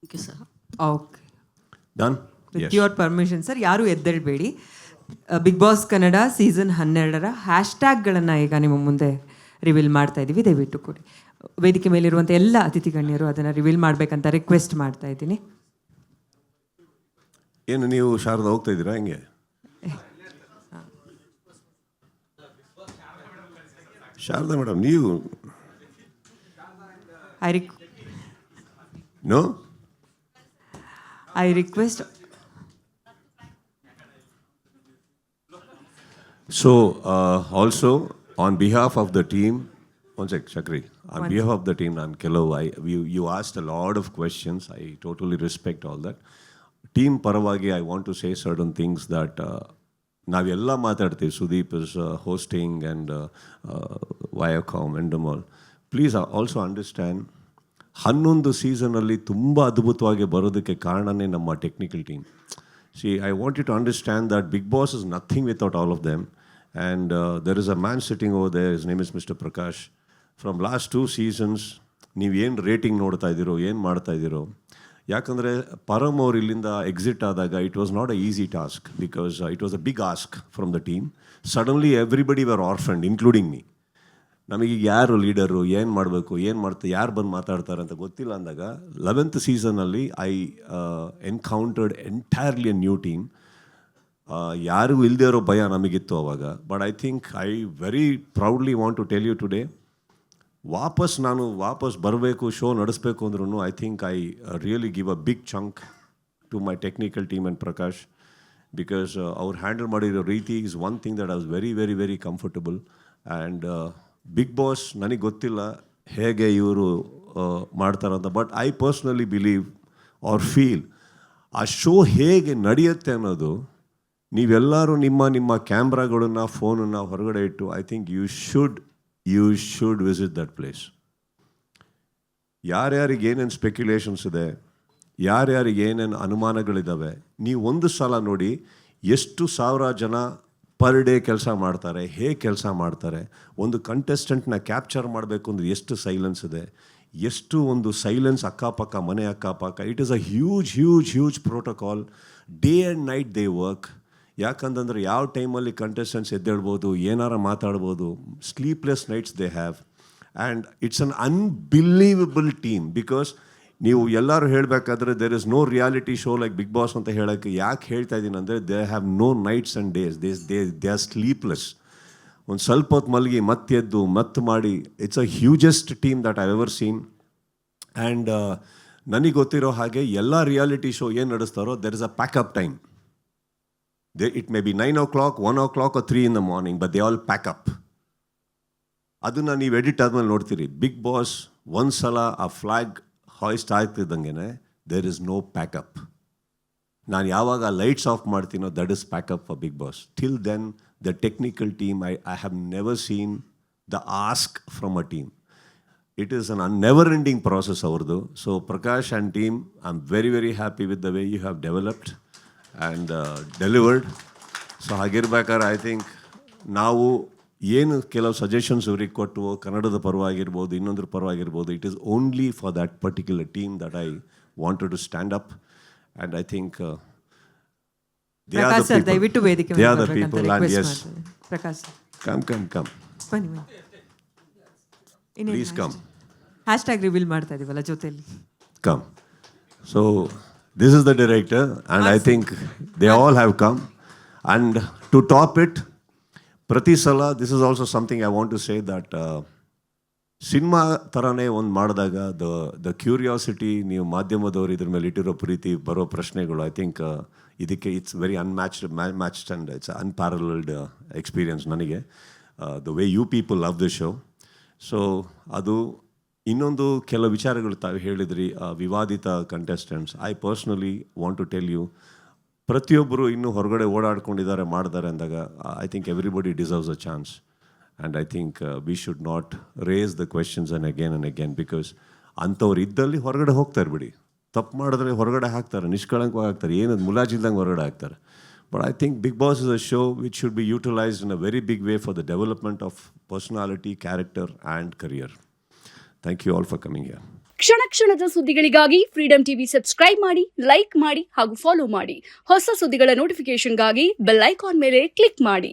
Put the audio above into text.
Okay sir. Okay, done. With your permission sir, ಯಾರು ಎದ್ದೇಳಬೇಡಿ. Big boss Kannada season 12 ಹ್ಯಾಶ್ಟ್ಯಾಗ್ಗಳನ್ನು ಈಗ ನಿಮ್ಮ ಮುಂದೆ ರಿವೀಲ್ ಮಾಡ್ತಾ ಇದ್ದೀವಿ. ದಯವಿಟ್ಟು ಕೊಡಿ. ವೇದಿಕೆ ಮೇಲಿರುವಂಥ ಎಲ್ಲ ಅತಿಥಿ ಗಣ್ಯರು ಅದನ್ನು ರಿವೀಲ್ ಮಾಡಬೇಕಂತ ರಿಕ್ವೆಸ್ಟ್ ಮಾಡ್ತಾ ಇದ್ದೀನಿ. ಏನು ನೀವು ಶಾರದಾ ಹೋಗ್ತಾ ಇದ್ದೀರಾ ಹೆಂಗೆ? ಶಾರದಾ ಮೇಡಮ್ ನೀವು no I request. So, also on behalf of the team, one sec, Shakri. On behalf of the team, I'm Kello. You asked a lot of questions. I totally respect all that. Team Paravagi, I want to say certain things that ನಾವೆಲ್ಲ ಮಾತಾಡ್ತೀವಿ. Sudeep is hosting and Viacom and all. Please also understand, 11 ಸೀಸನಲ್ಲಿ ತುಂಬ ಅದ್ಭುತವಾಗಿ ಬರೋದಕ್ಕೆ ಕಾರಣನೇ ನಮ್ಮ technical team. See, I want you to understand that Big Boss is nothing without all of them. And there is a man sitting over there, his name is Mr. Prakash. From last 2 seasons, ನೀವು ಏನು rating ನೋಡ್ತಾ ಇದ್ದೀರೋ, ಏನು ಮಾಡ್ತಾ ಇದ್ದೀರೋ. ಯಾಕಂದರೆ ಪರಮ್ ಅವ್ರು ಇಲ್ಲಿಂದ ಎಕ್ಸಿಟ್ ಆದಾಗ it was not a easy task, because it was a big ask from the team. Suddenly everybody were orphaned, including me. ನಮಗೆ ಯಾರು ಲೀಡರು, ಏನು ಮಾಡಬೇಕು, ಏನು ಮಾಡ್ತಾರೆ, ಯಾರು ಬಂದು ಮಾತಾಡ್ತಾರೆ ಅಂತ ಗೊತ್ತಿಲ್ಲ ಅಂದಾಗ 11th ಸೀಸನಲ್ಲಿ I encountered entirely a new team. ಯಾರಿಗೂ ಇಲ್ಲದೆ ಇರೋ ಭಯ ನಮಗಿತ್ತು ಅವಾಗ. But I think I very proudly want to tell you today, ನಾನು ವಾಪಸ್ ಬರಬೇಕು, ಶೋ ನಡೆಸಬೇಕು ಅಂದ್ರೂ I think I really give a big chunk to my technical team and Prakash, because ಅವ್ರು ಹ್ಯಾಂಡಲ್ ಮಾಡಿರೋ ರೀತಿ is one thing that I was very very very comfortable. And big boss ನನಗೆ ಗೊತ್ತಿಲ್ಲ ಹೇಗೆ ಇವರು ಮಾಡ್ತಾರಂತ, but I personally believe or feel ಆ show ಹೇಗೆ ನಡೆಯುತ್ತೆ ಅನ್ನೋದು ನೀವೆಲ್ಲರೂ ನಿಮ್ಮ ಕ್ಯಾಮ್ರಾಗಳನ್ನು, ಫೋನನ್ನು ಹೊರಗಡೆ ಇಟ್ಟು I think you should visit that place. ಯಾರ್ಯಾರಿಗೆ ಏನೇನು ಸ್ಪೆಕ್ಯುಲೇಷನ್ಸ್ ಇದೆ, ಯಾರ್ಯಾರಿಗೆ ಏನೇನು ಅನುಮಾನಗಳಿದ್ದಾವೆ, ನೀವು ಒಂದು ಸಲ ನೋಡಿ ಎಷ್ಟು ಸಾವಿರ ಜನ ಪರ್ ಡೇ ಕೆಲಸ ಮಾಡ್ತಾರೆ, ಹೇಗೆ ಕೆಲಸ ಮಾಡ್ತಾರೆ. ಒಂದು ಕಂಟೆಸ್ಟೆಂಟ್ನ ಕ್ಯಾಪ್ಚರ್ ಮಾಡಬೇಕು ಅಂದರೆ ಎಷ್ಟು ಸೈಲೆನ್ಸ್ ಇದೆ, ಎಷ್ಟು ಒಂದು ಸೈಲೆನ್ಸ್ ಅಕ್ಕಪಕ್ಕ, ಮನೆ ಅಕ್ಕಪಕ್ಕ. It is a huge huge huge protocol. Day and night they work. ಯಾಕಂತಂದರೆ ಯಾವ ಟೈಮಲ್ಲಿ ಕಂಟೆಸ್ಟೆಂಟ್ಸ್ ಎದ್ದೇಳ್ಬೋದು, ಏನಾರ ಮಾತಾಡ್ಬೋದು. Sleepless nights they have. And it's an unbelievable team. Because ನೀವು ಎಲ್ಲರೂ ಹೇಳಬೇಕಾದ್ರೆ there is no reality show like Bigg Boss ಅಂತ ಹೇಳೋಕ್ಕೆ ಯಾಕೆ ಹೇಳ್ತಾ ಇದ್ದೀನಿ ಅಂದರೆ, they have no nights and days. They are sleepless. ಒಂದು ಸ್ವಲ್ಪ ಹೊತ್ತು ಮಲಗಿ ಎದ್ದು ಮತ್ತೆ ಮಾಡಿ. It's a hugest team that I ever seen. And ನನಗೆ ಗೊತ್ತಿರೋ ಹಾಗೆ ಎಲ್ಲ ರಿಯಾಲಿಟಿ ಶೋ ಏನು ನಡೆಸ್ತಾರೋ there is a pack up time. It may be 9 o'clock, 1 o'clock or 3 in the morning, but they all pack up. ಅದನ್ನು ನೀವು ಎಡಿಟ್ ಆದ್ಮೇಲೆ ನೋಡ್ತೀರಿ. ಬಿಗ್ ಬಾಸ್ ಒಂದ್ಸಲ ಆ ಫ್ಲಾಗ್ ಹಾಯ್ಸ್ಟ್ ಆಗ್ತಿದ್ದಂಗೆ ದೇರ್ ಇಸ್ ನೋ ಪ್ಯಾಕಪ್. ನಾನು ಯಾವಾಗ ಲೈಟ್ಸ್ ಆಫ್ ಮಾಡ್ತೀನೋ that is pack up for Bigg Boss. Till then the technical team, I have never seen the ask from a team. It is an never ending process ಅವ್ರದ್ದು. So Prakash and team, I am very very happy with the way you have developed and delivered. So ಹಾಗಿರ್ಬೇಕಾದ್ರೆ I think ನಾವು ಏನು ಕೆಲವು suggestions ಇವ್ರಿಗೆ ಕೊಟ್ಟು, ಕನ್ನಡದ ಪರವಾಗಿರ್ಬೋದು, ಇನ್ನೊಂದ್ರ ಪರವಾಗಿರ್ಬೋದು, it is only for that particular team that I wanted to stand up. And I think they are the people. And yes, come please come. Hashtag reveal ಮಾಡ್ತಾ ಇದೀವಲ್ಲ ಜೊತೆಯಲ್ಲಿ. Come. So this is the director, and I think they all have come. And to top it, ಪ್ರತಿ ಸಲ this is also something I want to say that cinema ಥರನೇ ಒಂದು ಮಾಡಿದಾಗ the curiosity, ನೀವು ಮಾಧ್ಯಮದವರು ಇದ್ರ ಮೇಲೆ ಇಟ್ಟಿರೋ ಪ್ರೀತಿ, ಬರೋ ಪ್ರಶ್ನೆಗಳು, ಐ ಥಿಂಕ್ ಇದಕ್ಕೆ it's very matched and it's unparalleled experience ನನಗೆ. The way you people love the show. So ಅದು ಇನ್ನೊಂದು ಕೆಲವು ವಿಚಾರಗಳು ತಾವು ಹೇಳಿದ್ರಿ, ವಿವಾದಿತ contestants. I personally want to tell you, ಪ್ರತಿಯೊಬ್ಬರು ಇನ್ನೂ ಹೊರಗಡೆ ಓಡಾಡ್ಕೊಂಡಿದ್ದಾರೆ, ಮಾಡಿದ್ದಾರೆ ಅಂದಾಗ I think everybody deserves a chance. And I think we should not raise the questions and again because ಅಂಥವ್ರು ಇದ್ದಲ್ಲಿ ಹೊರಗಡೆ ಹೋಗ್ತಾರೆ ಬಿಡಿ. ತಪ್ಪು ಮಾಡಿದ್ರೆ ಹೊರಗಡೆ ಹಾಕ್ತಾರೆ, ನಿಷ್ಕಳಂಕವಾಗಿ ಹಾಕ್ತಾರೆ, ಏನದು ಮುಲಾಜಿಲ್ದಂಗೆ ಹೊರಗಡೆ ಹಾಕ್ತಾರೆ. But I think Big Boss is a show which should be utilized in a very big way for the development of personality, character and career. Thank you all for coming here. ಕ್ಷಣ ಕ್ಷಣದ ಸುದ್ದಿಗಳಿಗಾಗಿ freedom TV subscribe ಮಾಡಿ, like ಮಾಡಿ ಹಾಗೂ follow ಮಾಡಿ. ಹೊಸ ಸುದ್ದಿಗಳ ನೋಟಿಫಿಕೇಶನ್ಗಾಗಿ bell icon ಮೇಲೆ ಕ್ಲಿಕ್ ಮಾಡಿ.